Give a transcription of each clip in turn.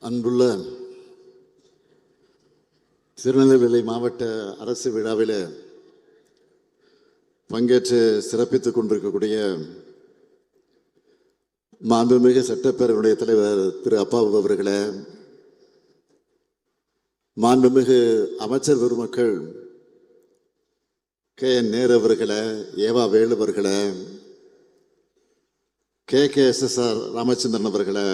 அன்புள்ள திருநெல்வேலி மாவட்ட அரசு விழாவில் பங்கேற்று சிறப்பித்துக் கொண்டிருக்கக்கூடிய மாண்புமிகு சட்டப்பேரவையுடைய தலைவர் திரு அப்பாவு அவர்களே, மாண்புமிகு அமைச்சர் பெருமக்கள் KN நேரு அவர்களே, ஏவா வேலு அவர்களே, KKSSR ராமச்சந்திரன் அவர்களே,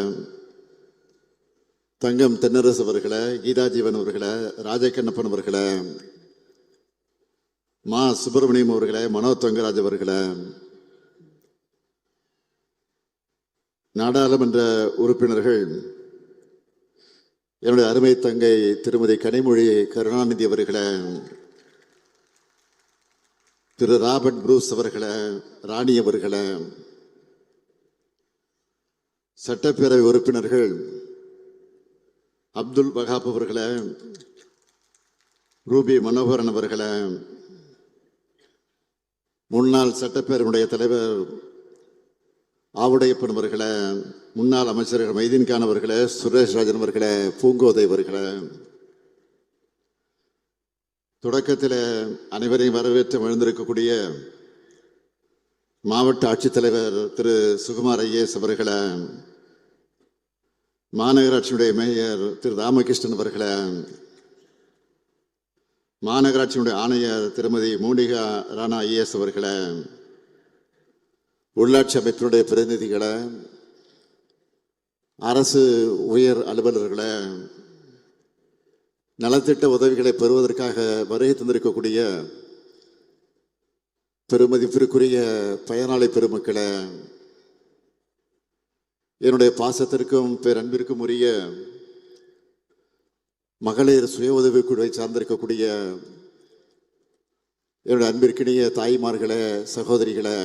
தங்கம் தென்னரசு அவர்களே, கீதா ஜீவன் அவர்களே, ராஜகண்ணப்பன் அவர்களே, மா சுப்பிரமணியம் அவர்களே, மனோ தங்கராஜ் அவர்களே, நாடாளுமன்ற உறுப்பினர்கள், என்னுடைய அருமை தங்கை திருமதி கனிமொழி கருணாநிதி அவர்களே, திரு ராபர்ட் புரூஸ் அவர்களே, ராணி அவர்களே, சட்டப்பேரவை உறுப்பினர்கள் அப்துல் வகாப் அவர்களே, ரூபி மனோகரன் அவர்களே, முன்னாள் சட்டப்பேரவையுடைய தலைவர் ஆவுடையப்பன் அவர்களே, முன்னாள் அமைச்சர்கள் மைதீன் கான் அவர்களே, சுரேஷ் ராஜன் அவர்களே, பூங்கோதை அவர்களே, தொடக்கத்தில் அனைவரையும் வரவேற்று எழுந்திருக்கக்கூடிய மாவட்ட ஆட்சித்தலைவர் திரு சுகுமார் ஐஏஎஸ் அவர்களே, மாநகராட்சியுடைய மேயர் திரு ராமகிருஷ்ணன் அவர்களே, மாநகராட்சியுடைய ஆணையர் திருமதி மோனிகா ராணா ஐஏஎஸ் அவர்களே, உள்ளாட்சி அமைப்பினுடைய பிரதிநிதிகளே, அரசு உயர் அலுவலர்களே, நலத்திட்ட உதவிகளை பெறுவதற்காக வருகை தந்திருக்கக்கூடிய பெருமதிப்பிற்குரிய பயனாளி பெருமக்களே, என்னுடைய பாசத்திற்கும் பேரன்பிற்கும் உரிய மகளிர் சுய உதவிக் குழுவை சார்ந்திருக்கக்கூடிய என்னுடைய அன்பிற்கினிய தாய்மார்களே, சகோதரிகளே,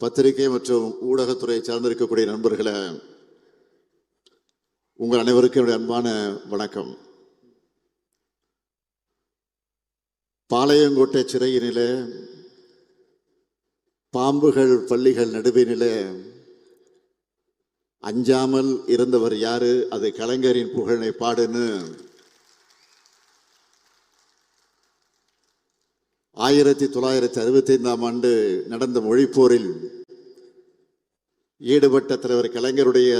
பத்திரிகை மற்றும் ஊடகத்துறை சார்ந்திருக்கக்கூடிய நண்பர்களே, உங்கள் அனைவருக்கும் என்னுடைய அன்பான வணக்கம். பாளையங்கோட்டை சிறையினிலே பாம்புகள் பள்ளிகள் நடுவினிலே அஞ்சாமல் இருந்தவர் யாரு? அது கலைஞரின் புகழை பாடுன்னு 1965 நடந்த மொழிப்போரில் ஈடுபட்ட தலைவர் கலைஞருடைய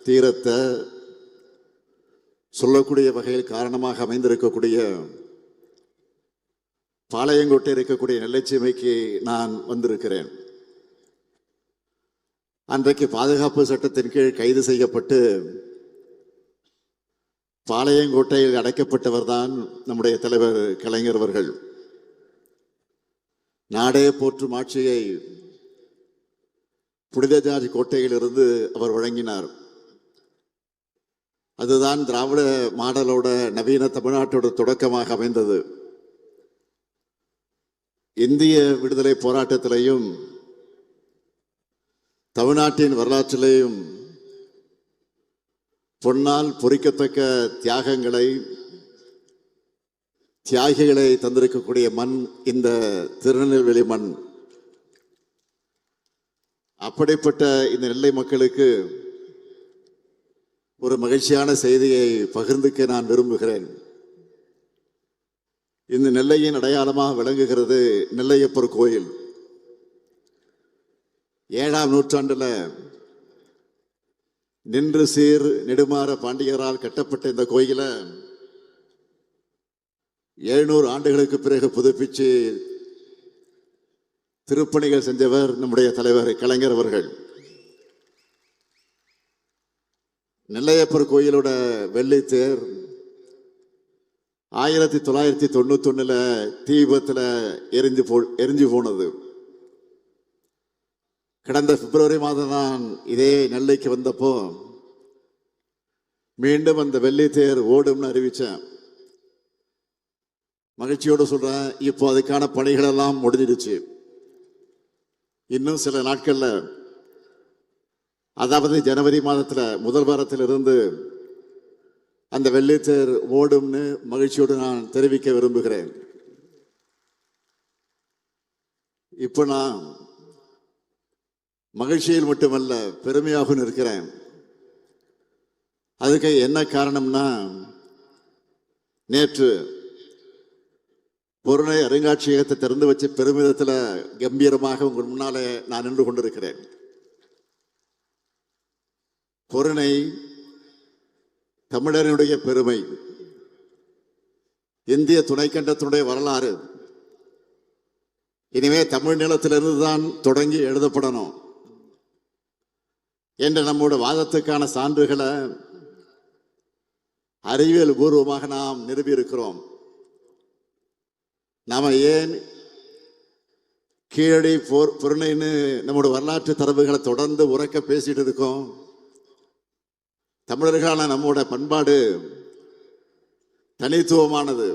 தீரத்தை சொல்லக்கூடிய வகையில் காரணமாக அமைந்திருக்கக்கூடிய பாளையங்கோட்டை இருக்கக்கூடிய நெல்லைச்சீமைக்கு நான் வந்திருக்கிறேன். அன்றைக்கு பாதுகாப்பு சட்டத்தின் கீழ் கைது செய்யப்பட்டு பாளையங்கோட்டையில் அடைக்கப்பட்டவர் தான் நம்முடைய தலைவர் கலைஞர் அவர்கள். நாடே போற்றும் ஆட்சியை புனித ஜார்ஜ் கோட்டையிலிருந்து அவர் வழங்கினார். அதுதான் திராவிட மாடலோட நவீன தமிழ்நாட்டோட தொடக்கமாக அமைந்தது. இந்திய விடுதலை போராட்டத்திலையும் தமிழ்நாட்டின் வரலாற்றிலேயும் பொன்னால் பொறிக்கத்தக்க தியாகிகளை தந்திருக்கக்கூடிய மண் இந்த திருநெல்வேலி மண். அப்படிப்பட்ட இந்த நெல்லை மக்களுக்கு ஒரு மகிழ்ச்சியான செய்தியை பகிர்ந்துக்க நான் விரும்புகிறேன். இந்த நெல்லையின் அடையாளமாக விளங்குகிறது நெல்லையப்பர் கோயில். 7ஆம் நூற்றாண்டுல நின்று சீர் நெடுமாற பாண்டியரால் கட்டப்பட்ட இந்த கோயில 700 ஆண்டுகளுக்கு பிறகு புதுப்பிச்சு திருப்பணிகள் செஞ்சவர் நம்முடைய தலைவர் கலைஞர் அவர்கள். நெல்லையப்பர் கோயிலோட வெள்ளித்தேர் 1991 தீ விபத்துல எரிஞ்சு போனது. கடந்த பிப்ரவரி மாதம் தான் இதே நெல்லைக்கு வந்தப்போ மீண்டும் அந்த வெள்ளித்தேர் ஓடும்னு அறிவிச்சேன். மகிழ்ச்சியோடு சொல்றேன், இப்போ அதுக்கான பணிகள் எல்லாம் முடிஞ்சிடுச்சு. இன்னும் சில நாட்கள்ல, அதாவது ஜனவரி மாதத்துல முதல் வாரத்திலிருந்து அந்த வெள்ளித்தேர் ஓடும்னு மகிழ்ச்சியோடு நான் தெரிவிக்க விரும்புகிறேன். இப்போ நான் மகிழ்ச்சியில் மட்டுமல்ல பெருமையாக இருக்கிறேன். அதுக்கு என்ன காரணம்னா, நேற்று பொருணை அருங்காட்சியகத்தை திறந்து வச்ச பெருமிதத்தில் கம்பீரமாக உங்கள் முன்னாலே நான் நின்று கொண்டிருக்கிறேன். பொருணை தமிழர்களுடைய பெருமை, இந்திய துணைக்கண்டத்தினுடைய வரலாறு இனிமே தமிழ் நிலத்திலிருந்து தான் தொடங்கி எழுதப்படணும் என்ற நம்முடைய வாதத்துக்கான சான்றுகளை அறிவியல் பூர்வமாக நாம் நிறுவியிருக்கிறோம். நாம ஏன் கீழடி பொருணைன்னு நம்முடைய வரலாற்று தரவுகளை தொடர்ந்து உறக்க பேசிட்டு இருக்கோம்? தமிழர்களான நம்மோட பண்பாடு தனித்துவமானது,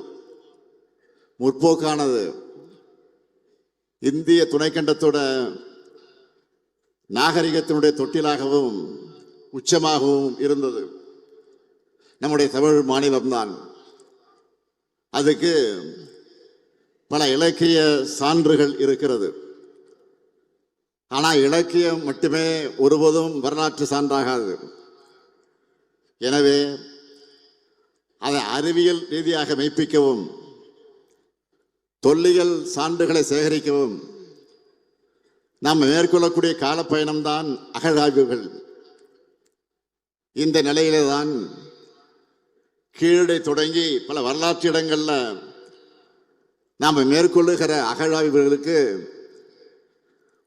முற்போக்கானது, இந்திய துணைக்கண்டத்தோட நாகரிகத்தினுடைய தொட்டிலாகவும் உச்சமாகவும் இருந்தது நம்முடைய தமிழ் மாநிலம்தான். அதுக்கு பல இலக்கிய சான்றுகள் இருக்கிறது. ஆனால் இலக்கியம் மட்டுமே ஒருபோதும் வரலாற்று சான்றாகாது. எனவே அதை அறிவியல் ரீதியாக மெய்ப்பிக்கவும் தொல்லியல் சான்றுகளை சேகரிக்கவும் நாம் மேற்கொள்ளக்கூடிய காலப்பயணம்தான் அகழாய்வுகள். இந்த நிலையிலே தான் கீழடி தொடங்கி பல வரலாற்று இடங்கள்ல நாம் மேற்கொள்ளுகிற அகழாய்வுகளுக்கு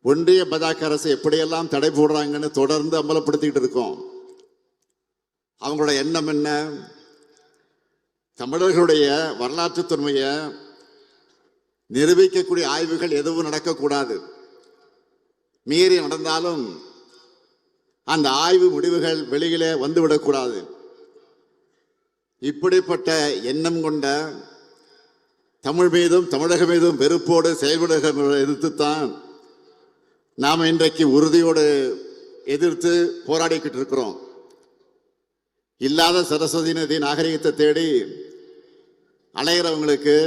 ஒன்றிய பாஜக அரசு எப்படியெல்லாம் தடை போடுறாங்கன்னு தொடர்ந்து அமலப்படுத்திக்கிட்டு இருக்கோம். அவங்களோட எண்ணம் என்ன? தமிழர்களுடைய வரலாற்று தொன்மையை நிரூபிக்கக்கூடிய ஆய்வுகள் எதுவும் நடக்கக்கூடாது. மீறி நடந்தாலும் அந்த ஆய்வு முடிவுகள் வெளியிலே வந்துவிடக்கூடாது. இப்படிப்பட்ட எண்ணம் கொண்ட தமிழ் மீதும் தமிழக மீதும் வெறுப்போடு செயல்படுகிற எதிர்த்துத்தான் நாம் இன்றைக்கு உறுதியோடு எதிர்த்து போராடிக்கிட்டு இருக்கிறோம். இல்லாத சரஸ்வதி நதி நாகரிகத்தை தேடி அலைகிறவங்களுக்கு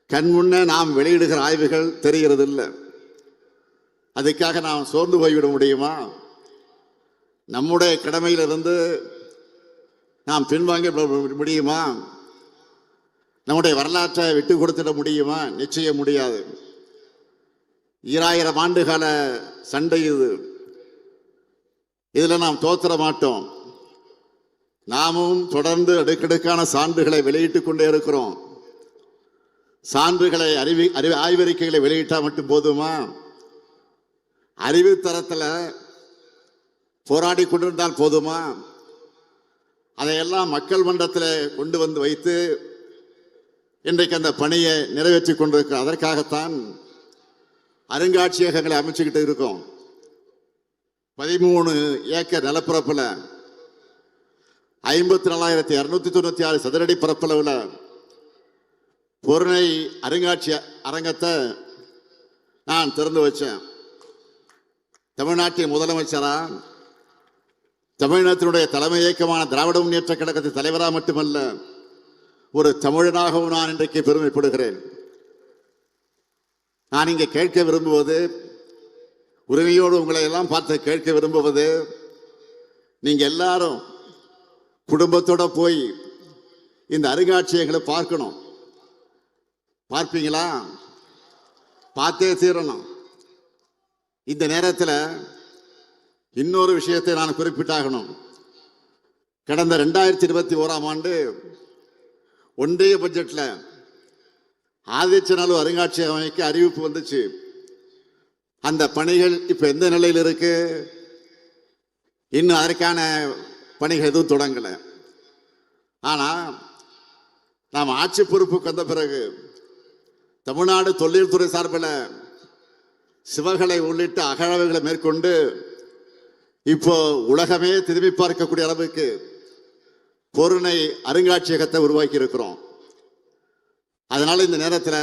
கண்முன்ன நாம் வெளியிடுகிற ஆய்வுகள் தெரிகிறது இல்லை. அதுக்காக நாம் சோர்ந்து போய்விட முடியுமா? நம்முடைய கடமையிலிருந்து நாம் பின்வாங்க முடியுமா? நம்முடைய வரலாற்றை விட்டு கொடுத்துட முடியுமா? நிச்சயம் முடியாது. 2000 ஆண்டுகால சண்டை இது. இதில் நாம் தோற்ற மாட்டோம். நாமும் தொடர்ந்து அடுக்கடுக்கான சான்றுகளை வெளியிட்டுக் கொண்டே இருக்கிறோம். சான்றுகளை ஆய்வறிக்கைகளை வெளியிட்டால் மட்டும் போதுமா? அறிவு தரத்தில் போராடி கொண்டிருந்தால் போதுமா? அதையெல்லாம் மக்கள் மன்றத்தில் கொண்டு வந்து வைத்து இன்றைக்கு அந்த பணியை நிறைவேற்றி கொண்டிருக்க. அதற்காகத்தான் அருங்காட்சியகங்களை அமைச்சுக்கிட்டு இருக்கோம். 13 ஏக்கர் நிலப்பரப்பில் 54,296 சதுரடி பரப்பளவில் பொருணை அருங்காட்சிய அரங்கத்தை நான் திறந்து வச்சேன். தமிழ்நாட்டின் முதலமைச்சரா, தமிழ்நாட்டினுடைய தலைமை இயக்கமான திராவிட முன்னேற்ற கழகத்தின் தலைவராக மட்டுமல்ல, ஒரு தமிழனாகவும் நான் இன்றைக்கு பெருமைப்படுகிறேன். நான் இங்கே கேட்க விரும்புவது, உரிமையோடு உங்களை எல்லாம் பார்த்து கேட்க விரும்புவது, நீங்க எல்லாரும் குடும்பத்தோட போய் இந்த அருங்காட்சியகங்களை பார்க்கணும். பார்ப்பீங்களா? பார்த்தே தீரணும். இந்த நேரத்தில் இன்னொரு விஷயத்தை நான் குறிப்பிட்டாகணும். கடந்த 2021ஆம் ஆண்டு ஒன்றிய பட்ஜெட்டில் ஆதிச்சநல்லூர் அருங்காட்சியகம் அமைக்க அறிவிப்பு வந்துச்சு. அந்த பணிகள் இப்ப எந்த நிலையில் இருக்கு? இன்னும் அதற்கான பணிகள் எதுவும் தொடங்கலை. ஆனால் நாம் ஆட்சி பொறுப்புக்கு வந்த பிறகு தமிழ்நாடு தொல்லியல் துறை சார்பில் சிவகலை உள்ளிட்ட அகழாய்வுகளை மேற்கொண்டு இப்போ உலகமே திரும்பி பார்க்கக்கூடிய அளவுக்கு பொருணை அருங்காட்சியகத்தை உருவாக்கி இருக்கிறோம். அதனால இந்த நேரத்தில்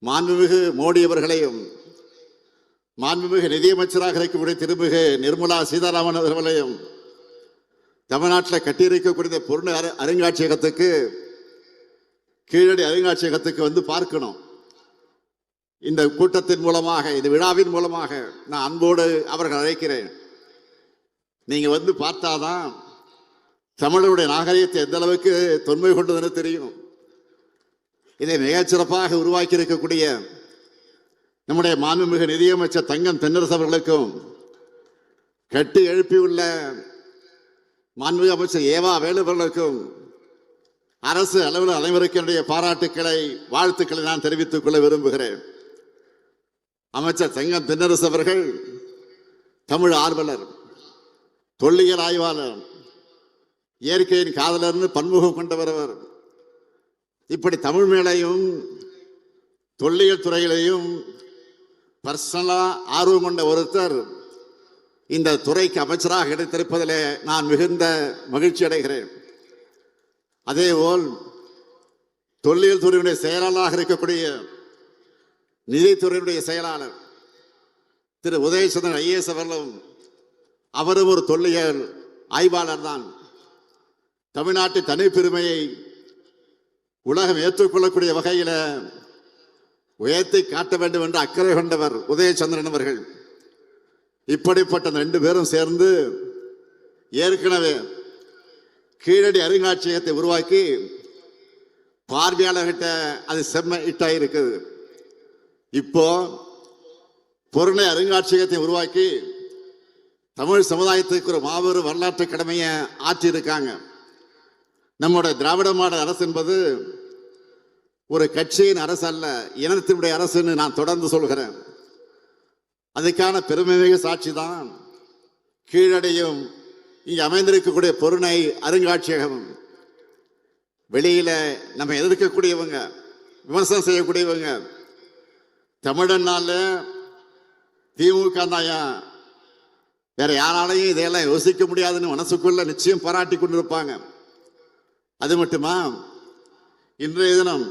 மாண்புமிகு மோடி அவர்களையும் மாண்புமிகு நிதியமைச்சராக இருக்கக்கூடிய திருமிகு நிர்மலா சீதாராமன் அவர்களையும் தமிழ்நாட்டில் கட்டியிருக்கக்கூடிய பொருணை அருங்காட்சியகத்துக்கு, கீழடி அருங்காட்சியகத்துக்கு வந்து பார்க்கணும். இந்த கூட்டத்தின் மூலமாக, இந்த விழாவின் மூலமாக நான் அன்போடு அவர்கள் அழைக்கிறேன். நீங்க வந்து பார்த்தாதான் தமிழருடைய நாகரிகத்தை எந்த அளவுக்கு தொன்மை கொண்டதுன்னு தெரியும். இதை மிகச்சிறப்பாக உருவாக்கி இருக்கக்கூடிய நம்முடைய மாண்புமிகு நிதியமைச்சர் தங்கம் தென்னரசு அவர்களுக்கும், கட்டி எழுப்பியுள்ள மாண்புமிகு அமைச்சர் ஏவா வேலு அவர்களுக்கும், அரசு அளவில் அனைவருக்கும் என்னுடைய பாராட்டுக்களை, வாழ்த்துக்களை நான் தெரிவித்துக் கொள்ள விரும்புகிறேன். அமைச்சர் தங்கம் தென்னரசு அவர்கள் தமிழ் ஆர்வலர், தொல்லியல் ஆய்வாளர், இயற்கையின் காதலர்னு பன்முகம் கொண்டவர். இப்படி தமிழ் மேலையும் தொல்லியல் துறையிலையும் பர்சனலா ஆர்வம் கொண்ட ஒருத்தர் இந்த துறைக்கு அமைச்சராக கிடைத்திருப்பதிலே நான் மிகுந்த மகிழ்ச்சி அடைகிறேன். அதேபோல் தொல்லியல் துறையினுடைய செயலாளராக இருக்கக்கூடிய நிதித்துறையினுடைய செயலாளர் திரு உதயசந்திரன் ஐஏஎஸ் அவர்களும், அவரும் ஒரு தொல்லியல் ஆய்வாளர் தான். தமிழ்நாட்டின் தனிப்பெருமையை உலகம் ஏற்றுக்கொள்ளக்கூடிய வகையில் உயர்த்தி காட்ட வேண்டும் என்று அக்கறை கொண்டவர் உதயசந்திரன் அவர்கள். இப்படிப்பட்ட ரெண்டு பேரும் சேர்ந்து ஏற்கனவே கீழடி அருங்காட்சியகத்தை உருவாக்கி பார்வையாளர்கிட்ட அது செம்ம இட்டாக இருக்குது. இப்போ பொருளை அருங்காட்சியகத்தை உருவாக்கி தமிழ் சமுதாயத்துக்கு ஒரு மாபெரும் வரலாற்று கடமையை ஆற்றி இருக்காங்க. நம்முடைய திராவிட மாடல் அரசு என்பது ஒரு கட்சியின் அரசு அல்ல, இனத்தினுடைய அரசுன்னு நான் தொடர்ந்து சொல்கிறேன். அதுக்கான பெருமைமிகு சாட்சி தான் கீழடியும் இங்கே அமைந்திருக்கக்கூடிய பொருணை அருங்காட்சியகம். வெளியில நம்ம எதிர்க்கக்கூடியவங்க, விமர்சனம் செய்யக்கூடியவங்க, தமிழனால திமுக தாயா வேற யாராலையும் இதையெல்லாம் யோசிக்க முடியாதுன்னு மனசுக்குள்ள நிச்சயம் பாராட்டி கொண்டிருப்பாங்க. அது மட்டுமா, இன்றைய தினம்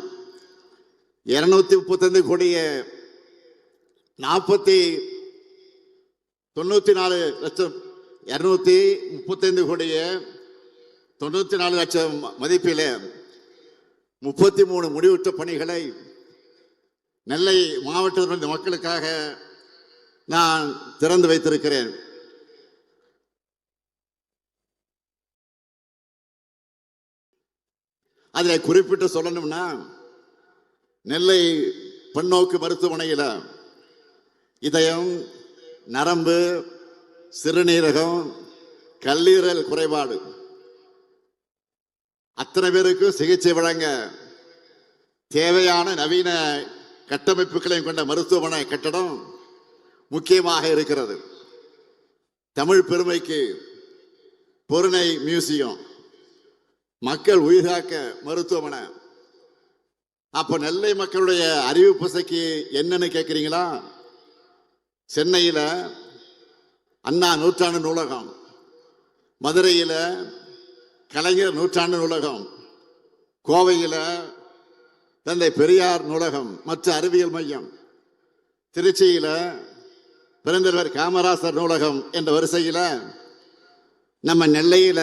235 கோடியே 94 லட்சம் 235 கோடியே 94 லட்சம் மதிப்பிலே 33 முடிவுற்ற பணிகளை நெல்லை மாவட்டத்தினுடைய மக்களுக்காக நான் திறந்து வைத்திருக்கிறேன். அதில் குறிப்பிட்டு சொல்லணும்னா, நெல்லை பன்னோக்கு மருத்துவமனையில் இதயம், நரம்பு, சிறுநீரகம், கல்லீரல் குறைபாடு அத்தனை பேருக்கும் சிகிச்சை வழங்க தேவையான நவீன கட்டமைப்புகளையும் கொண்ட மருத்துவமனை கட்டடம் முக்கியமாக இருக்கிறது. தமிழ் பெருமைக்கு பொருணை மியூசியம், மக்கள் உயிர்காக்க மருத்துவமனை. அப்ப நெல்லை மக்களுடைய அறிவு பசைக்கு என்னன்னு கேட்கிறீங்களா? சென்னையில அண்ணா நூற்றாண்டு நூலகம், மதுரையில கலைஞர் நூற்றாண்டு நூலகம், கோவையில தந்தை பெரியார் நூலகம் மற்ற அறிவியல் மையம், திருச்சியில பெருந்தலைவர் காமராசர் நூலகம் என்ற வரிசையில நம்ம நெல்லையில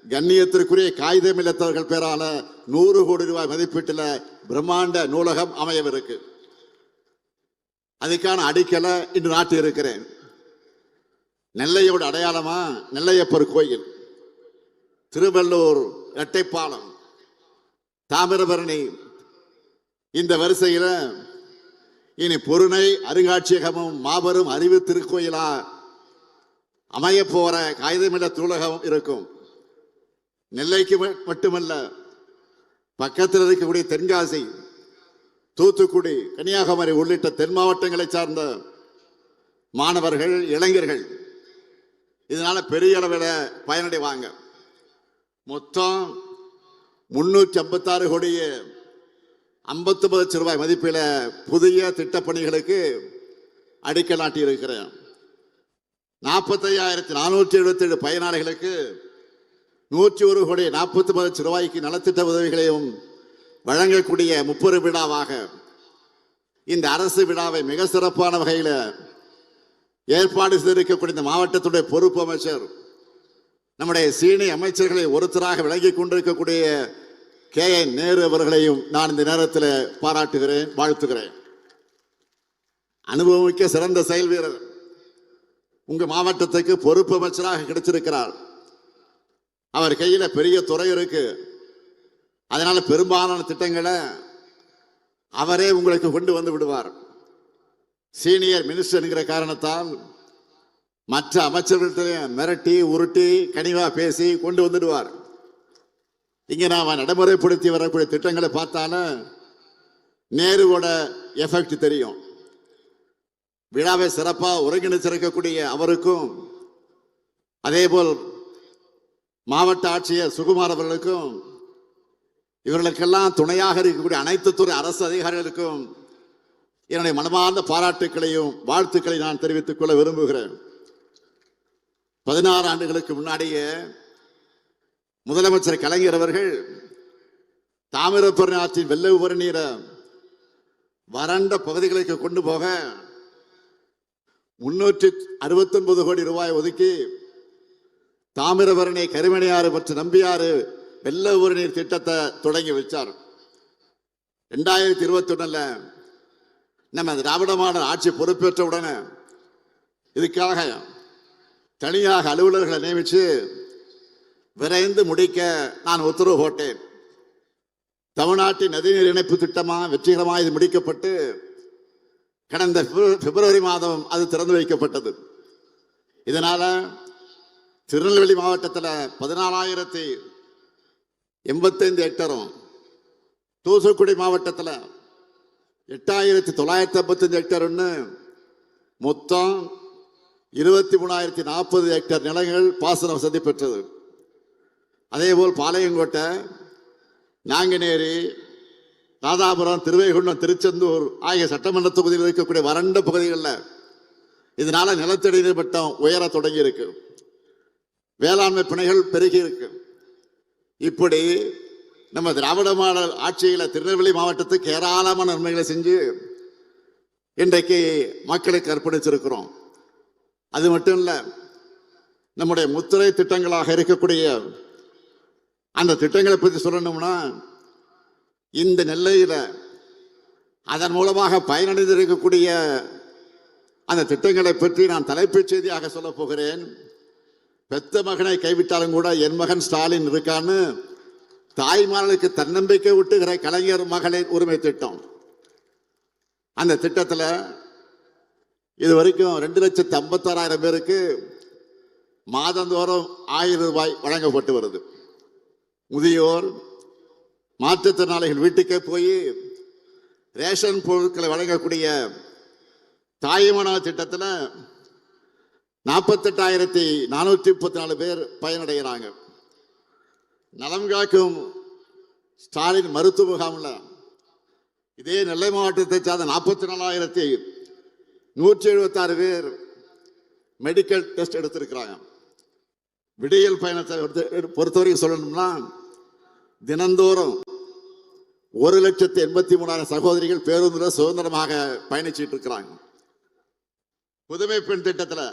கண்ணியத்திற்குரிய காகிதமில்லத்தவர்கள் பேரால 100 கோடி ரூபாய் மதிப்பீட்டில் பிரம்மாண்ட நூலகம் அமையவிருக்கு. அதுக்கான அடிக்கலை இன்று நாட்டி இருக்கிறேன். நெல்லையோட அடையாளமா நெல்லையப்பர் கோயில், திருவள்ளூர் இரட்டைப்பாலம், தாமிரபரணி, இந்த வரிசையில் இனி பொருணை அருங்காட்சியகமும் மாபெரும் அறிவு திருக்கோயிலா அமைய போற காகிதமில்ல நூலகம் இருக்கும். நெல்லைக்கு மட்டுமல்ல, பக்கத்தில் இருக்கக்கூடிய தென்காசி, தூத்துக்குடி, கன்னியாகுமரி உள்ளிட்ட தென் மாவட்டங்களை சார்ந்த மாணவர்கள், இளைஞர்கள் இதனால பெரிய அளவில் பயனடைவாங்க. மொத்தம் 356 கோடியே 59 லட்சம் ரூபாய் மதிப்பில் புதிய திட்டப்பணிகளுக்கு அடிக்கல் நாட்டி இருக்கிறேன். 45,477 பயனாளிகளுக்கு 101 கோடி 49 லட்சம் ரூபாய்க்கு நலத்திட்ட உதவிகளையும் வழங்கக்கூடிய முப்பெரும் விழாவாக இந்த அரசு விழாவை மிக சிறப்பான வகையில் ஏற்பாடு செய்திருக்கக்கூடிய இந்த மாவட்டத்துடைய பொறுப்பு அமைச்சர், நம்முடைய சீனியர் அமைச்சர்களை ஒருத்தராக விளங்கிக் கொண்டிருக்கக்கூடிய KN நேரு அவர்களையும் நான் இந்த நேரத்தில் பாராட்டுகிறேன், வாழ்த்துகிறேன். அனுபவமிக்க சிறந்த செயல் வீரர், உங்க மாவட்டத்துக்கு பொறுப்பு அமைச்சராக கிடைச்சிருக்கிறார். அவர் கையில பெரிய துறை இருக்கு. அதனால பெரும்பாலான திட்டங்களை அவரே உங்களுக்கு கொண்டு வந்து விடுவார். சீனியர் மினிஸ்டர் என்கிற காரணத்தால் மற்ற அமைச்சர்களையும் மிரட்டி உருட்டி கனிவா பேசி கொண்டு வந்துடுவார். இங்க நாம நடைமுறைப்படுத்தி வரக்கூடிய திட்டங்களை பார்த்தாலும் நேருவோட எஃபெக்ட் தெரியும். விழாவை சிறப்பாக ஒருங்கிணைச்சிருக்கக்கூடிய அவருக்கும் அதேபோல் மாவட்ட ஆட்சியர் சுகுமார் அவர்களுக்கும் இவர்களுக்கெல்லாம் துணையாக இருக்கக்கூடிய அனைத்து துறை அரசு அதிகாரிகளுக்கும் என்னுடைய மனமார்ந்த பாராட்டுக்களையும் வாழ்த்துக்களை நான் தெரிவித்துக் கொள்ள விரும்புகிறேன். 16 ஆண்டுகளுக்கு முன்னாடியே முதலமைச்சர் கலைஞர் அவர்கள் தாமிரபரணி ஆற்றின் வெள்ள உபரி நீரை வறண்ட பகுதிகளுக்கு கொண்டு போக 369 கோடி ரூபாய் ஒதுக்கி தாமிரபரணி கருமணியாறு மற்றும் நம்பியாறு வெள்ள உபரி நீர் திட்டத்தை தொடங்கி வச்சார். 2021 நம்ம திராவிட மாடல் ஆட்சி பொறுப்பேற்ற உடனே இதுக்காக தனியாக அலுவலர்களை நியமித்து விரைந்து முடிக்க நான் உத்தரவு போட்டேன். தமிழ்நாட்டின் நதிநீர் இணைப்பு திட்டமாக வெற்றிகரமாக இது முடிக்கப்பட்டு கடந்த பிப்ரவரி மாதம் அது திறந்து வைக்கப்பட்டது. இதனால திருநெல்வேலி மாவட்டத்தில் 14,085 ஹெக்டரும், தூத்துக்குடி மாவட்டத்தில் 8,955 ஹெக்டர்னு மொத்தம் 23,040 ஹெக்டர் நிலங்கள் பாசன வசதி பெற்றது. அதேபோல் பாளையங்கோட்டை, நாங்குநேரி, ராதாபுரம், திருவைகுண்டம், திருச்செந்தூர் ஆகிய சட்டமன்ற தொகுதியில் இருக்கக்கூடிய வறண்ட பகுதிகளில் இதனால நிலத்தடி நீர் மட்டம் உயர தொடங்கி இருக்கு. வேளாண்மை பிணைகள் பெருகி இருக்கு. இப்படி நம்ம திராவிட மாடல் ஆட்சியில திருநெல்வேலி மாவட்டத்துக்கு ஏராளமான நன்மைகளை செஞ்சு இன்றைக்கு மக்களுக்கு அர்ப்பணிச்சிருக்கிறோம். அது மட்டும் இல்ல, நம்முடைய முத்திரை திட்டங்களாக இருக்கக்கூடிய அந்த திட்டங்களை பற்றி சொல்லணும்னா, இந்த நெல்லையில அதன் மூலமாக பயனடைந்திருக்கக்கூடிய அந்த திட்டங்களை பற்றி நான் தலைப்புச் செய்தியாக சொல்ல போகிறேன். பெத்த மகனை கைவிட்டாலும் கூட என் மகன் ஸ்டாலின் இருக்கான்னு தாய்மார்களுக்கு தன்னம்பிக்கை ஊட்டுகிற கலைஞர் மகளிர் உரிமை திட்டம். அந்த திட்டத்தில் இது வரைக்கும் 2,56,000 பேருக்கு மாதந்தோறும் 1000 ரூபாய் வழங்கப்பட்டு வருது. முதியோர், மாற்றுத்திறனாளிகள் வீட்டுக்கே போய் ரேஷன் பொருட்களை வழங்கக்கூடிய தாய்மன திட்டத்தில் 48,434 பேர் பயனடைகிறாங்க. நலம் காக்கும் ஸ்டாலின் மருத்துவ முகாமில் இதே நெல்லை மாவட்டத்தை சார்ந்த 44,176 பேர் மெடிக்கல் டெஸ்ட் எடுத்திருக்கிறாங்க. விடியல் பயணத்தை பொறுத்தவரைக்கும் சொல்லணும்னா தினந்தோறும் 1,83,000 சகோதரிகள் பேருந்தில் சுதந்திரமாக பயணிச்சுட்டு இருக்கிறாங்க. புதுமை பெண் திட்டத்தில்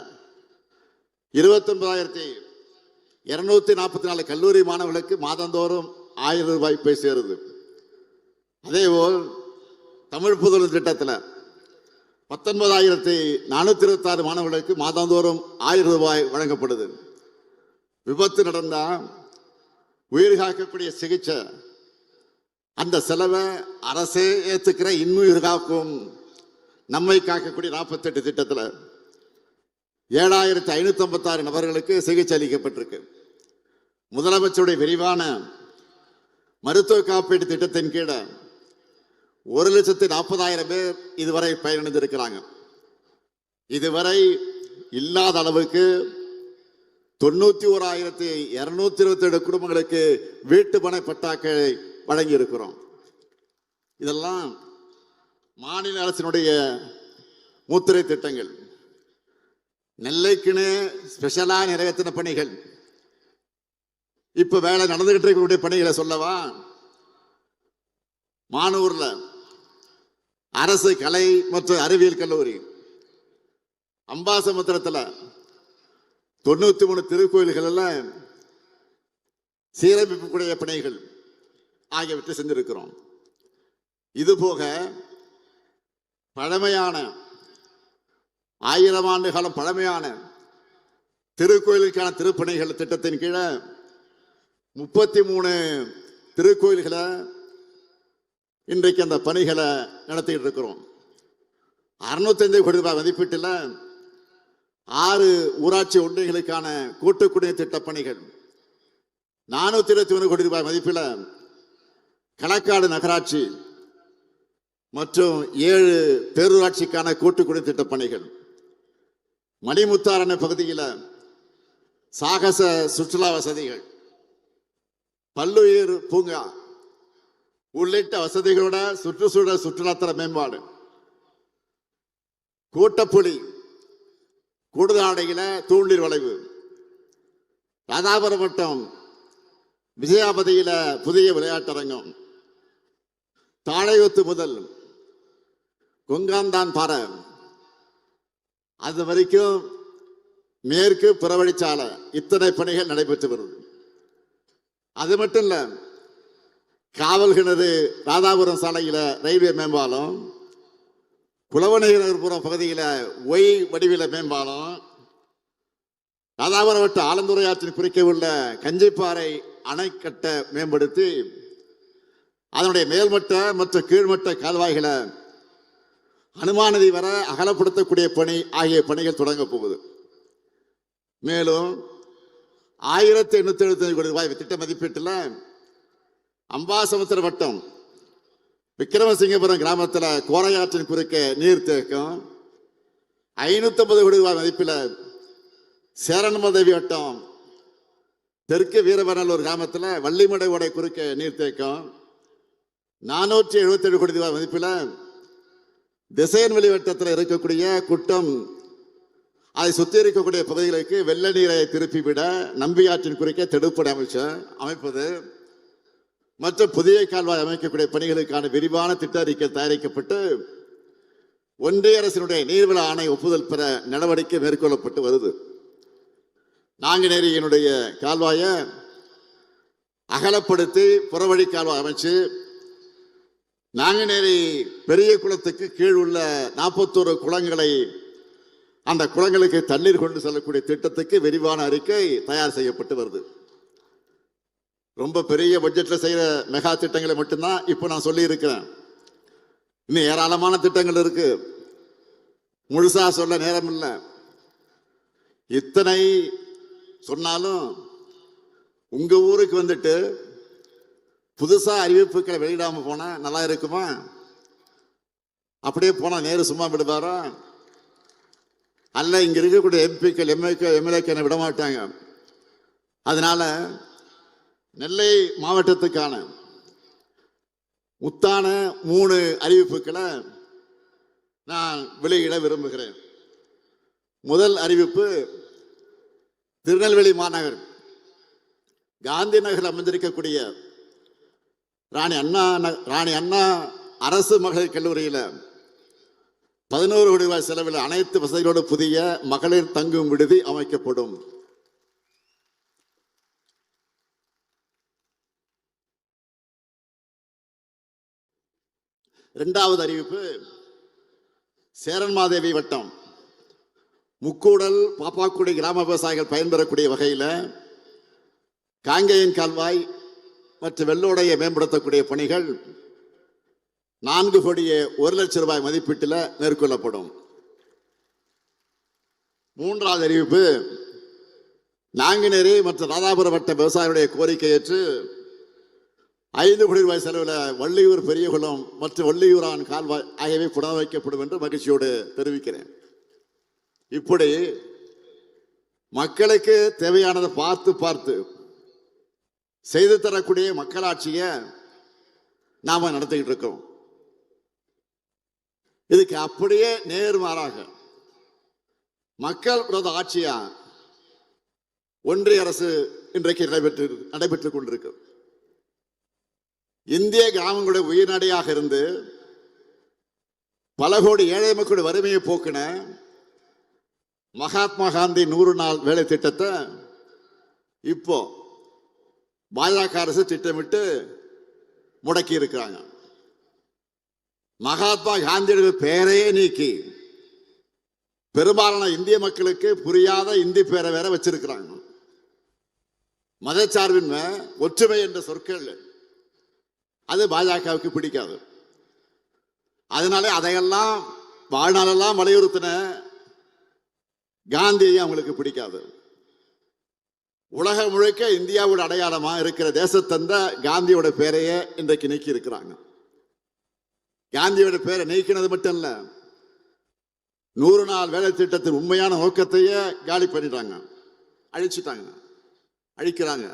29,244 கல்லூரி மாணவர்களுக்கு மாதந்தோறும் 1000 ரூபாய் போய் சேருது. அதேபோல் தமிழ் புதல் திட்டத்தில் 19,426 மாணவர்களுக்கு மாதந்தோறும் 1000 ரூபாய் வழங்கப்படுது. விபத்து நடந்தால் உயிர் காக்கக்கூடிய சிகிச்சை அந்த செலவை அரசே ஏற்றுக்கிற இன்னுயிர் காக்கும் நம்மை காக்கக்கூடிய 48 திட்டத்தில் 7,556 நபர்களுக்கு சிகிச்சை அளிக்கப்பட்டிருக்கு. முதலமைச்சருடைய விரிவான மருத்துவ காப்பீட்டு திட்டத்தின் கீழ 1,40,000 பேர் இதுவரை பயனடைந்திருக்கிறாங்க. இதுவரை இல்லாத அளவுக்கு 91,227 குடும்பங்களுக்கு வீட்டு மனை பட்டாக்களை வழங்கி இருக்கிறோம். இதெல்லாம் மாநில அரசினுடைய முத்திரை திட்டங்கள். நெல்லைக்குன்னு ஸ்பெஷலா நிறைவேற்றின பணிகள். இப்ப வேலை நடந்துகிட்டு இருக்கக்கூடிய பணிகளை சொல்லவா? மானூர்ல அரசு கலை மற்றும் அறிவியல் கல்லூரி, அம்பாசமுத்திரத்தில் 93 திருக்கோயில்கள் சீரமைப்புடைய பணிகள் ஆகியவற்றை செஞ்சிருக்கிறோம். இதுபோக பழமையான 1000 ஆண்டு காலம் பழமையான திருக்கோயிலுக்கான திருப்பணிகள் திட்டத்தின் கீழே 33 திருக்கோயில்களை இன்றைக்கு அந்த பணிகளை நடத்திட்டு இருக்கிறோம். 605 கோடி ரூபாய் மதிப்பீட்டில் 6 ஊராட்சி ஒன்றியங்களுக்கான கூட்டு குடிநீர் திட்ட பணிகள், 421 கோடி ரூபாய் மதிப்பில் களக்காடு நகராட்சி மற்றும் 7 பேரூராட்சிக்கான கூட்டு குடிநீர் திட்ட பணிகள், மணிமுத்தாரண பகுதியில் சாகச சுற்றுலா வசதிகள், பல்லுயிர் பூங்கா உள்ளிட்ட வசதிகளோட சுற்றுச்சூழல் சுற்றுலாத்தல மேம்பாடு, கூட்டப்புலி கூடுதாடையில தூண்டில் வளைவு, ராதாபுரம் வட்டம் விஜயாபதியில புதிய விளையாட்டரங்கம், தாழையூத்து முதல் கொங்காந்தான் பாறை அது வரைக்கும் மேற்கு புறவழிச்சாலை இத்தனை பணிகள் நடைபெற்று வருது. அது மட்டும் இல்ல, காவல் கிணறு ராதாபுரம் சாலையில ரயில்வே மேம்பாலம், புலவநகர்புரம் பகுதியில் ஒய் வடிவில மேம்பாலம், ராதாபுரம் வட்ட ஆலந்துறை ஆற்றின் குறுக்கே உள்ள கஞ்சிப்பாறை அணைக்கட்டை மேம்படுத்தி அதனுடைய மேல்மட்ட மற்றும் கீழ்மட்ட கால்வாய்களை அனுமானதி வர அகலப்படுத்தக்கூடிய பணி ஆகிய பணிகள் தொடங்க போகுது. மேலும் 1875 கோடி ரூபாய் திட்ட மதிப்பீட்டில் அம்பாசமுத்திர வட்டம் விக்கிரமசிங்கபுரம் கிராமத்தில் கோரையாற்றின் குறுக்கே நீர்த்தேக்கம், 550 கோடி ரூபாய் மதிப்பில் சேரன்மதேவி வட்டம் தெற்கு வீரவநல்லூர் கிராமத்தில் வள்ளிமடை ஓடை குறுக்கே நீர்த்தேக்கம், 477 கோடி ரூபாய் மதிப்பில் திசையன்வெளி வட்டத்தில் இருக்கக்கூடிய குட்டம் அதை சுற்றி இருக்கக்கூடிய பகுதிகளுக்கு வெள்ள நீரை திருப்பிவிட நம்பியாற்றின் குறுக்கே தடுப்பணை அமைப்பது மற்றும் புதிய கால்வாய் அமைக்கக்கூடிய பணிகளுக்கான விரிவான திட்ட அறிக்கை தயாரிக்கப்பட்டு ஒன்றிய அரசினுடைய நீர்வள ஆணை ஒப்புதல் பெற நடவடிக்கை மேற்கொள்ளப்பட்டு வருது. நாங்குநேரியினுடைய கால்வாயை அகலப்படுத்தி புறவழி கால்வாய் அமைச்சு நாங்குநேரி பெரிய குளத்துக்கு கீழ் உள்ள 41 குளங்களை அந்த குளங்களுக்கு தண்ணீர் கொண்டு செல்லக்கூடிய திட்டத்துக்கு விரிவான அறிக்கை தயார் செய்யப்பட்டு வருது. ரொம்ப பெரிய பட்ஜெட்ல செய்யற மெகா திட்டங்களை மட்டும்தான் இப்போ நான் சொல்லி இருக்கிறேன். இன்னும் ஏராளமான திட்டங்கள் இருக்கு, முழுசா சொல்ல நேரம் இல்லை. இத்தனை சொன்னாலும் உங்க ஊருக்கு வந்துட்டு புதுசா அறிவிப்புகளை வெளியிடாம போனா நல்லா இருக்குமா? அப்படியே போனா நேரு சும்மா விடுவாரா? அல்ல, இங்க இருக்கக்கூடிய எம்பிக்கள் எம்எல்ஏக்கள் விட மாட்டாங்க. அதனால நெல்லை மாவட்டத்துக்கான முத்தான 3 அறிவிப்புகளை நான் வெளியிட விரும்புகிறேன். முதல் அறிவிப்பு, திருநெல்வேலி மாநகர் காந்தி நகர் அமைந்திருக்கக்கூடிய ராணி அண்ணா அரசு மகளிர் கல்லூரியில் 11 கோடி ரூபாய் செலவில் அனைத்து வசதிகளோடு புதிய மகளிர் தங்கும் விடுதி அமைக்கப்படும். இரண்டாவது அறிவிப்பு, சேரன்மாதேவி வட்டம் முக்கூடல் பாப்பாக்குடி கிராம விவசாயிகள் பயன்பெறக்கூடிய வகையில் காங்கேயன் கால்வாய் மற்றும் வெள்ளோடையை மேம்படுத்தக்கூடிய பணிகள் 4 கோடியே 1 லட்சம் ரூபாய் மதிப்பீட்டில் மேற்கொள்ளப்படும். மூன்றாவது அறிவிப்பு, நாங்குநேரி மற்றும் ராதாபுரம் வட்ட விவசாயிகளுடைய கோரிக்கை ஏற்று 5 கோடி ரூபாய் செலவில் வள்ளியூர் பெரியகுளம் மற்றும் வள்ளியூரான் கால்வாய் ஆகியவை புனரமைக்கப்படும் என்று மகிழ்ச்சியோடு தெரிவிக்கிறேன். இப்படி மக்களுக்கு தேவையானதை பார்த்து செய்து தரக்கூடிய மக்களாட்சியை நாம நடத்திக்கிட்டு இருக்கோம். இதுக்கு அப்படியே நேர்மாறாக மக்கள் விரோத ஆட்சியா ஒன்றிய அரசு இன்றைக்கு நடைபெற்றுக் கொண்டிருக்கு. இந்திய கிராமங்களுடைய உயிர்நடையாக இருந்து பல கோடி ஏழை மக்களுடைய வறுமையை போக்கின மகாத்மா காந்தி 100 நாள் வேலை திட்டத்தை இப்போ பாஜக அரசு திட்டமிட்டு முடக்கி இருக்கிறாங்க. மகாத்மா காந்தியுடைய பெயரையே நீக்கி பெரும்பாலான இந்திய மக்களுக்கு புரியாத இந்தி பேரை வேற வச்சிருக்கிறாங்க. மதச்சார்பின்மை, ஒற்றுமை என்ற சொற்கள் அது பாஜகவுக்கு பிடிக்காது. அதனால அதையெல்லாம் வாழ்நாளெல்லாம் வலியுறுத்தின காந்தியை அவங்களுக்கு பிடிக்காது. உலகம் முழுக்க இந்தியாவோட அடையாளமா இருக்கிற தேசத்தந்த காந்தியோட பேரையே இன்றைக்கு நீக்கி இருக்கிறாங்க. காந்தியோட பேரை நீக்கினது மட்டும் இல்ல, 100 நாள் வேலை திட்டத்தின் உண்மையான நோக்கத்தையே காலி பண்ணிட்டாங்க, அழிச்சுட்டாங்க, அழிக்கிறாங்க.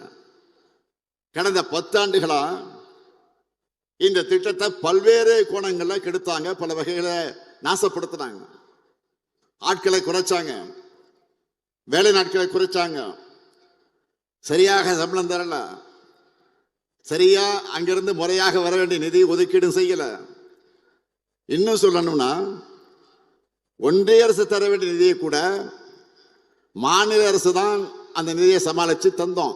கடந்த 10 ஆண்டுகளா இந்த திட்டத்தை பல்வேறு கோணங்கள்ல கெடுத்தாங்க, பல வகைகளை நாசப்படுத்தினாங்க. ஆட்களை குறைச்சாங்க, வேலை நாட்களை குறைச்சாங்க, சரியாக சம்பளம் தரல, சரியா அங்கிருந்து முறையாக வர வேண்டிய நிதி ஒதுக்கீடு செய்யல. இன்னும் சொல்லணும்னா ஒன்றிய அரசு தர வேண்டிய நிதியை கூட மாநில அரசு தான் அந்த நிதியை சமாளிச்சு தந்தோம்.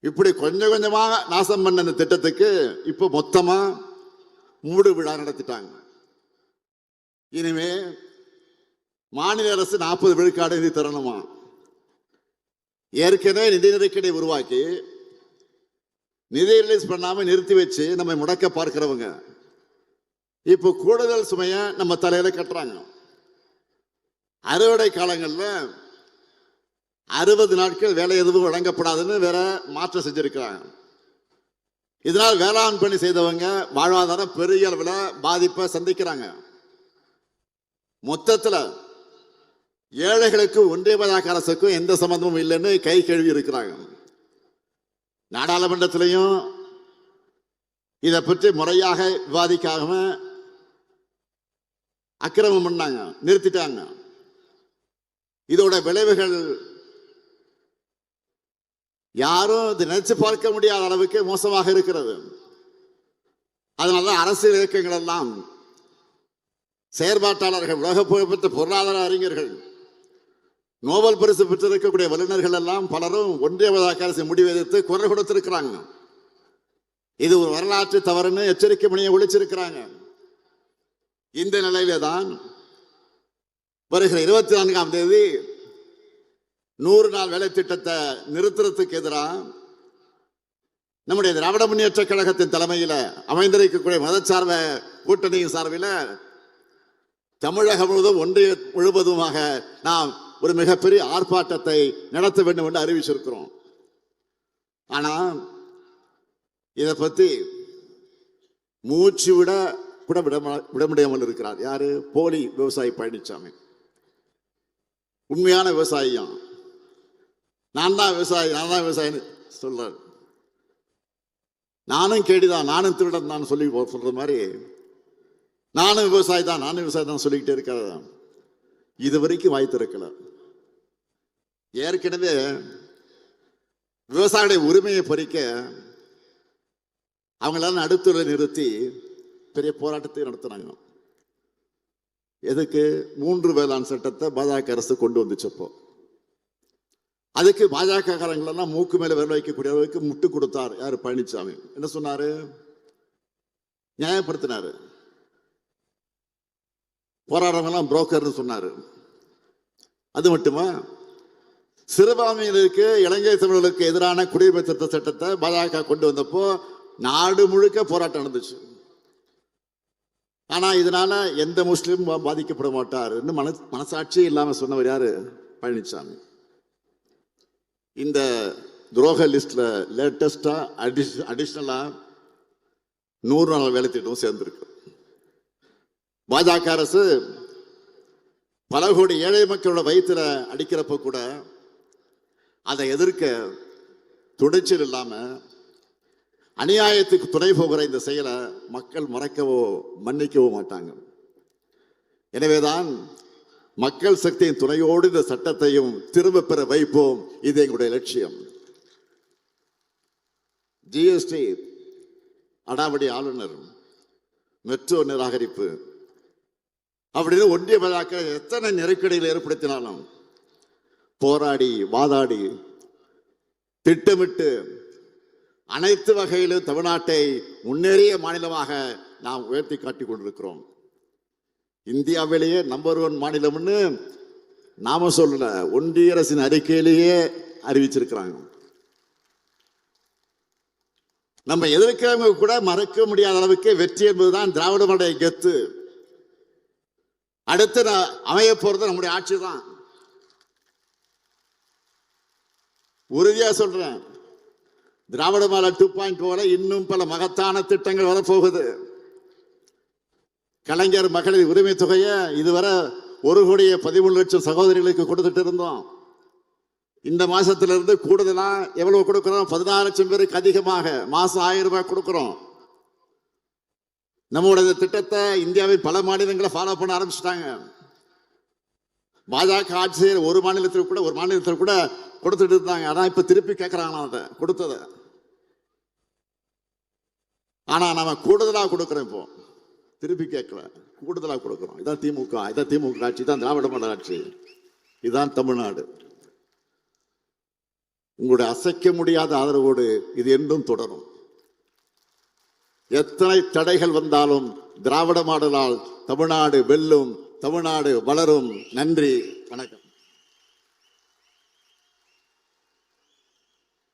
இப்படி கொஞ்சம் கொஞ்சமாக நாசம் பண்ண அந்த திட்டத்துக்கு இப்ப மொத்தமா மூடு விழா நடத்திட்டாங்க. இனிமே மாநில அரசு 40 விழுக்காடு நிதி தரணுமா? ஏற்கனவே நிதி நெருக்கடி உருவாக்கி நிதி ரிலீஸ் பண்ணாம நிறுத்தி வச்சு நம்ம முடக்க பார்க்கிறவங்க இப்போ கூடுதல் சுமைய நம்ம தலையில கட்டுறாங்க. அறுவடை காலங்களில் 60 நாட்கள் வேலை எதுவும் வழங்கப்படாதுன்னு வேற மாற்றம் செஞ்சிருக்கிறாங்க. இதனால் வேளாண் பணி செய்தவங்க வாழ்வாதாரம் பெரிய அளவில் பாதிப்பை சந்திக்கிறாங்க. மொத்தத்தில் ஏழைகளுக்கு ஒன்றிய பாஜக அரசுக்கும் எந்த சம்பந்தமும் இல்லைன்னு கை கழுவி இருக்கிறாங்க. நாடாளுமன்றத்திலையும் இதை பற்றி முறையாக விவாதிக்காம அக்கிரமம் பண்ணாங்க, நிறுத்திட்டாங்க. இதோட விளைவுகள் யாரும் இது நினைச்சு பார்க்க முடியாத அளவுக்கு மோசமாக இருக்கிறது. அதனால அரசியல் இயக்கங்கள் எல்லாம், செயற்பாட்டாளர்கள், உலக புகழ்பெற்ற பொருளாதார அறிஞர்கள், நோபல் பரிசு பெற்றிருக்கக்கூடிய வல்லுநர்கள் எல்லாம் பலரும் ஒன்றிய பாஜக அரசு முடிவு எதிர்த்து குரல் கொடுத்திருக்கிறாங்க. இது ஒரு வரலாற்று தவறுன்னு எச்சரிக்கை மணியை ஒழிச்சிருக்கிறாங்க. இந்த நிலையிலே தான் வருகிற 24ஆம் தேதி 100 நாள் வேலை திட்டத்தை நிறுத்துறதுக்கு எதிராக நம்முடைய திராவிட முன்னேற்ற கழகத்தின் தலைமையில் அமைந்திருக்கக்கூடிய மதச்சார்ப கூட்டணியின் சார்பில் தமிழகம் முழுவதும் ஒன்றிய முழுவதுமாக நாம் ஒரு மிகப்பெரிய ஆர்ப்பாட்டத்தை நடத்த வேண்டும் என்று அறிவிச்சிருக்கிறோம். ஆனா இதை பத்தி மூச்சு விட கூட விட முடியாமல் இருக்கிறார். யாரு? போலி விவசாயி பழனிசாமி. உண்மையான விவசாயியும் நான் தான் விவசாயின்னு சொல்றாரு. நானும் கேடிதான், நானும் திருடன் தான் சொல்லி சொல்ற மாதிரி நானும் விவசாயி தான் சொல்லிக்கிட்டே இருக்கிற இது வரைக்கும் வாய் திறக்கல. ஏற்கனவே விவசாயிகளுடைய உரிமையை பறிக்க அவங்களால நடுத்துறை நிறுத்தி பெரிய போராட்டத்தை நடத்தினாங்க. எதுக்கு? 3 வேளாண் சட்டத்தை பாஜக அரசு கொண்டு வந்துச்சப்போ அதுக்கு பாஜக காரங்களெல்லாம் மூக்கு மேல விரல் வைக்கக்கூடிய அளவுக்கு முட்டு கொடுத்தார். யாரு? பழனிசாமி. என்ன சொன்னாரு? நியாயப்படுத்தினாரு. போராடுறவங்கெல்லாம் புரோக்கர்னு சொன்னாரு. அது மட்டுமா, சிறுபான்மையினருக்கு, இலங்கை தமிழர்களுக்கு எதிரான குடியுரிமை திருத்த சட்டத்தை பாஜக கொண்டு வந்தப்போ நாடு முழுக்க போராட்டம் நடந்துச்சு. ஆனா இதனால எந்த முஸ்லீமும் பாதிக்கப்பட மாட்டார் மனசாட்சி இல்லாம சொன்னவர் யாரு? பழனிசாமி. இந்த துரோக லிஸ்ட்ல லேட்டஸ்டா அடிஷனலா 100 நாள் வேலை திட்டம் சேர்ந்திருக்கு. பாஜக அரசு பல கோடி ஏழை மக்களோட வயிற்றுல அடிக்கிறப்ப கூட அதை எதிர்க்க துணிச்சல் இல்லாம அநியாயத்துக்கு துணை போகிற இந்த செயலை மக்கள் மறக்கவோ மன்னிக்கவோ மாட்டாங்க. எனவேதான் மக்கள் சக்தியின் துணையோடு இந்த சட்டத்தையும் திரும்ப பெற வைப்போம். இது எங்களுடைய லட்சியம். ஜிஎஸ்டி அடாவடி ஆளுநர், மெட்ரோ நிராகரிப்பு அப்படின்னு ஒன்றிய பாஜக எத்தனை நெருக்கடிகளை ஏற்படுத்தினாலும் போராடி வாதாடி திட்டமிட்டு அனைத்து வகையிலும் தமிழ்நாட்டை முன்னேறிய மாநிலமாக நாம் உயர்த்தி காட்டிக் கொண்டிருக்கிறோம். இந்தியாவிலேயே நம்பர் 1 மாநிலம்னு நாம சொல்லல, ஒன்றிய அரசின் அறிக்கையிலேயே அறிவிச்சிருக்கிறாங்க. நம்ம எதிர்க்கிறவங்க கூட மறக்க முடியாத அளவுக்கு வெற்றி என்பதுதான் திராவிட மாடல் கெத்து. அடுத்து அமைய போறது நம்முடைய ஆட்சி தான். உறுதியா சொல்றேன், திராவிட மாடல் 2.0 இன்னும் பல மகத்தான திட்டங்கள் வரப்போகுது. கலைஞர் மகளிர் உரிமை தொகையை இதுவரை 1,13,00,000 சகோதரிகளுக்கு கொடுத்துட்டு இருந்தோம். இந்த மாசத்திலிருந்து கூடுதலா எவ்வளவு கொடுக்கிறோம்? 16 லட்சம் பேருக்கு அதிகமாக மாசம் 1000 ரூபாய் கொடுக்கிறோம். நம்முடைய திட்டத்தை இந்தியாவின் பல மாநிலங்களை ஃபாலோ பண்ண ஆரம்பிச்சுட்டாங்க. பாஜக ஆட்சியர் ஒரு மாநிலத்தில் கூட கொடுத்துட்டு இருந்தாங்க. ஆனா இப்ப திருப்பி கேட்கறாங்க அதை கொடுத்ததை. ஆனா நாம கூடுதலா கொடுக்கிறோம். இப்போ திருப்பி கேட்கல, கூடுதலா கொடுக்கிறோம். இதான் திமுக ஆட்சி, தான் திராவிட மாடல் ஆட்சி, இதுதான் தமிழ்நாடு. உங்களுடைய அசைக்க முடியாத ஆதரவோடு இது என்றும் தொடரும். எத்தனை தடைகள் வந்தாலும் திராவிட மாடலால் தமிழ்நாடு வெல்லும், தமிழ்நாடு வளரும். நன்றி, வணக்கம்.